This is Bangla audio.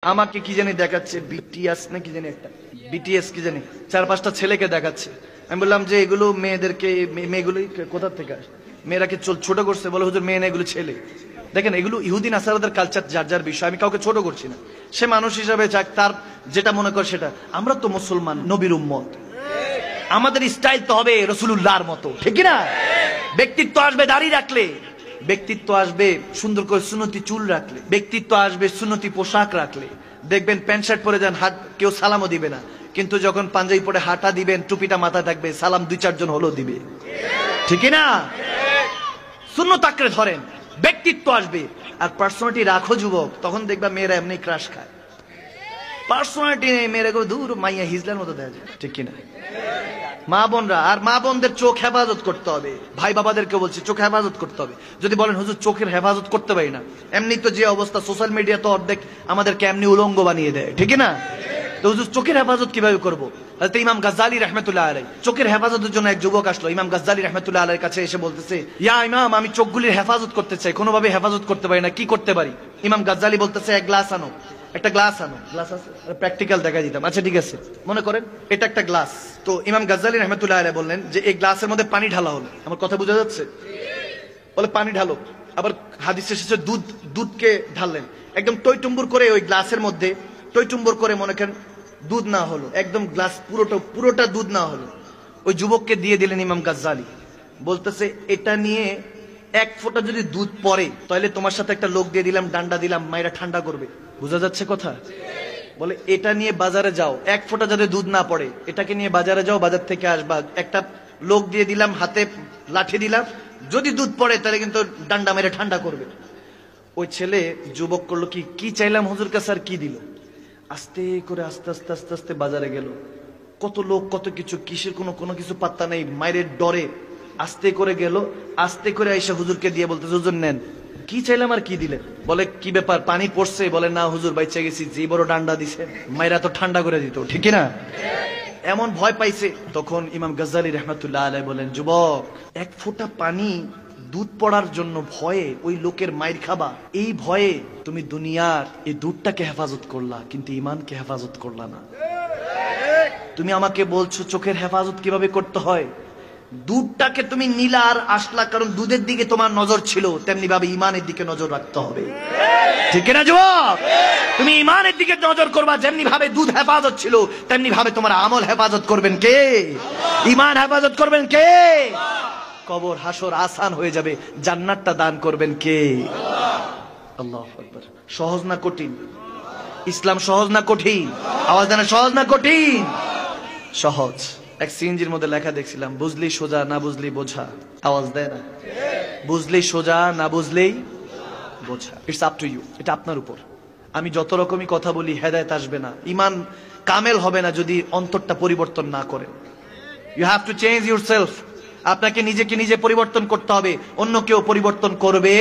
আমাকে কি জানি দেখাচ্ছে বিটিএস না কি জানি একটা বিটিএস কি জানি 4-5টা ছেলেকে দেখাচ্ছে। আমি বললাম যে এগুলো মেয়েদেরকে মেয়েগুলো কোথা থেকে আসে, মেয়েরাকে ছোট করছে, বলে হুজুর মেয়ে না এগুলো ছেলে। দেখেন এগুলো ইহুদি নাসারাদের কালচার, যার যার বিষয়, আমি কাউকে ছোট করছি না। সে মানুষ হিসাবে যাক, তার যেটা মনে করে সেটা। আমরা তো মুসলমান, নবীর উম্মত, আমাদের স্টাইল তো হবে রাসূলুল্লাহর মতো, ঠিক না? ব্যক্তিত্ব আসবে দাড়ি রাখলে, ব্যক্তিত্ব আসবে সুন্দর করে সুন্নতি চুল রাখলে, ব্যক্তিত্ব আসবে সুন্নতি পোশাক রাখলে। দেখবেন প্যান্ট শার্ট পরে যান, হাত কেউ সালামও দিবে না, কিন্তু যখন পাঞ্জাবি পরে হাঁটা দিবেন, টুপিটা মাথা থাকবে, সালাম 2-4 জন হলো দিবে, ঠিক না? সুন্নত আঁকড়ে ধরেন, ব্যক্তিত্ব আসবে। আর পার্সোনালিটি রাখো যুবক, তখন দেখবা মেয়েরা এমনি ক্রাশ খায়। পার্সোনালিটি নেই, মেয়েরা দূর মাইয়া হিজলার মতো দেখা যায়, ঠিক কিনা? মা বোনরা, আর মা বোনদের চোখ হেফাজত করতে হবে। ভাই বাবাদেরকে বলছি, চোখ হেফাজত করতে হবে। যদি বলেন হুজুর চোখের হেফাজত করতে পারি না, এমনি তো যে অবস্থা, সোশ্যাল মিডিয়া তো অর্ধেক আমাদেরকে এমনি উলঙ্গ বানিয়ে দেয়, ঠিক না? তো হুজুর চোখের হেফাজত কিভাবে করবো? ইমাম গাজ্জালী রাহমাতুল্লাহ আলাইহি চোখের হেফাজতের জন্য এক যুবক আসলো ইমাম গাজ্জালী রাহমাতুল্লাহ আলাইহির কাছে, এসে বলতেছে, ইয়া ইমাম, আমি চোখগুলির হেফাজত করতে চাই, কোনোভাবে হেফাজত করতে পারি না, কি করতে পারি? ইমাম গাজ্জালী বলতেছে, এক গ্লাস আনো। একটা গ্লাস আনো। গ্লাস আছে? প্র্যাকটিক্যাল দেখা দিতাম। আচ্ছা ঠিক আছে, মনে করেন এটা একটা গ্লাস। তো ইমাম গাজ্জালী রাহমাতুল্লাহ আলাইহি বললেন যে এই গ্লাসের মধ্যে পানি ঢালা হলো। আমার কথা বোঝা যাচ্ছে? বলে পানি ঢালো। আবার হাদিসে এসেছে দুধকে ঢাললেন, একদম টইটুম্বুর করে ওই গ্লাসের মধ্যে, টইটুম্বুর করে মনে করেন দুধ না হলো, একদম গ্লাস পুরোটা দুধ না হলো, ওই যুবককে দিয়ে দিলেন ইমাম গাজ্জালী। বলতেছে, এটা নিয়ে 1 ফোঁটা যদি দুধ পড়ে, তাহলে তোমার সাথে একটা লোক দিয়ে দিলাম, ডান্ডা দিলাম, মায়েরা ঠান্ডা করবে। বোঝা যাচ্ছে কথা? বলে এটা নিয়ে বাজারে যাও, 1 ফোঁটা যাতে দুধ না পড়ে, এটাকে নিয়ে বাজারে যাও, বাজার থেকে আসবা, একটা লোক দিয়ে দিলাম, হাতে লাঠি দিলাম, যদি দুধ পড়ে তাহলে কিন্তু ডান্ডা মেরে ঠান্ডা করবে। ওই ছেলে যুবক করলো কি চাইলাম হুজুর কাছে, আর কি দিল? আস্তে করে আস্তে আস্তে আস্তে আস্তে বাজারে গেল। কত লোক, কত কিছু, কিসের কোনো কিছু পাত্তা নেই, মায়ের ডরে আস্তে করে গেল, আস্তে করে আইসা হুজুরকে দিয়ে বলতে, হুজুর নেন, কি চাইলাম আর কি দিলেন? বলে কি ব্যাপার, পানি পড়ছে? বলে না হুজুর, বাইচা গেছি, যে বড় ডান্ডা দিছে, মায়েরা তো ঠান্ডা করে দিত, ঠিক না? এমন ভয় পাইছে। তখন ইমাম গাজ্জালী রাহমাতুল্লাহ আলাইহি বলেন, যুবক, 1 ফোঁটা পানি দুধ পড়ার জন্য ভয়ে ওই লোকের মায়ের খাবা, এই ভয়ে তুমি দুনিয়ার এই দুধটাকে হেফাজত করলা, কিন্তু ইমানকে হেফাজত করলা না। তুমি আমাকে বলছো চোখের হেফাজত কিভাবে করতে হয়? দুধটাকে তুমি নিলা আর আসলা, কারণ দুধের দিকে তোমার নজর ছিল, তেমনি ভাবে ইমানের দিকে নজর রাখতে হবে, ঠিক না যুবক? তুমি ইমানের দিকে নজর করবা, যেমনি ভাবে দুধ হেফাজত ছিল, তেমনি ভাবে তোমার আমল হেফাজত করবেন কে? ইমান হেফাজত করবেন কে? কবর হাসর আসান হয়ে যাবে, জান্নাতটা দান করবেন কে? আল্লাহু আকবার। সহজ না কঠিন? ইসলাম সহজ না কঠিন? আওয়াজ দেন, সহজ না কঠিন? সহজ। এক সিএনজির মধ্যে লেখা দেখছিলাম, বুঝলেই সোজা, না বুঝলেই বোঝা। আওয়াজ দেয় না? বুঝলেই সোজা, না বুঝলেই বোঝা। ইটস আপ টু ইউ, এটা আপনার উপর। আমি যত রকমই কথা বলি, হেদায়েত আসবে না, ইমান কামেল হবে না যদি অন্তরটা পরিবর্তন না করেন। You have to change yourself. আপনাকে নিজেকে নিজে পরিবর্তন করতে হবে, অন্য কেউ পরিবর্তন করবে